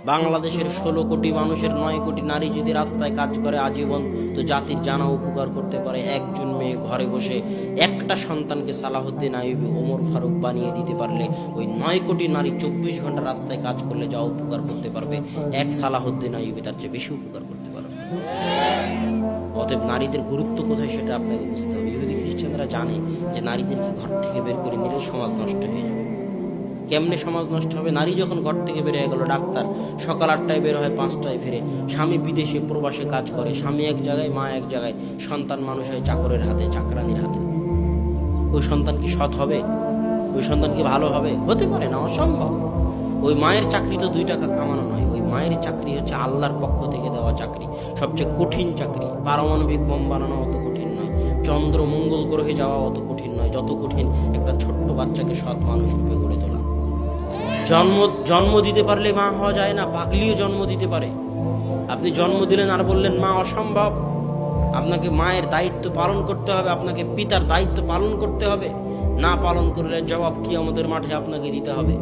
বাংলাদেশের 16 কোটি মানুষের 9 কোটি নারী যদি রাস্তায় কাজ করে আজীবন, তো জাতির জানা উপকার করতে পারে একজন মেয়ে ঘরে বসে একটা সন্তানকে সালাহুদ্দিন আইয়ুবী ওমর ফারুক বানিয়ে দিতে পারলে, ওই 9 কোটি নারী 24 ঘন্টা রাস্তায় কাজ করলে যা উপকার করতে পারবে, এক সালাহুদ্দিন আইয়ুবী তার চেয়ে বেশি উপকার করতে পারবে। অতএব নারীদের গুরুত্ব কোথায় সেটা আপনাকে বুঝতে হবে। ইহুদি খ্রিস্টানরা জানে যে নারীদেরকে ঘর থেকে বের করে নিলে সমাজ নষ্ট হয়ে যাবে। কেমনে সমাজ নষ্ট হবে? নারী যখন ঘর থেকে বেরিয়ে গেল, ডাক্তার সকাল 8টায় বের হয়, 5টায় ফিরে, স্বামী বিদেশে প্রবাসে কাজ করে, স্বামী এক জায়গায় মা এক জায়গায়, সন্তান মানুষ হয় চাকরের হাতে, চাকরানির হাতে। ওই সন্তান কি সৎ হবে? ওই সন্তান কি ভালো হবে? হতে পারে না, অসম্ভব। ওই মায়ের চাকরি তো 2 টাকা কামানো নয়, ওই মায়ের চাকরি হচ্ছে আল্লাহর পক্ষ থেকে দেওয়া চাকরি, সবচেয়ে কঠিন চাকরি। পারমাণবিক বোম বানানো অত কঠিন নয়, চন্দ্র মঙ্গল গ্রহে যাওয়া অত কঠিন নয়, যত কঠিন একটা ছোট্ট বাচ্চাকে সৎ মানুষ রূপে গড়ে তোলা। জন্ম দিতে পারলে মা হওয়া যায় না, পাগলিও জন্ম দিতে পারে। আপনি জন্ম দিলেন আর বললেন মা, অসম্ভব। আপনাকে মায়ের দায়িত্ব পালন করতে হবে, আপনাকে পিতার দায়িত্ব পালন করতে হবে। না পালন করলে জবাব কিয়ামতের মাঠে আপনাকে দিতে হবে।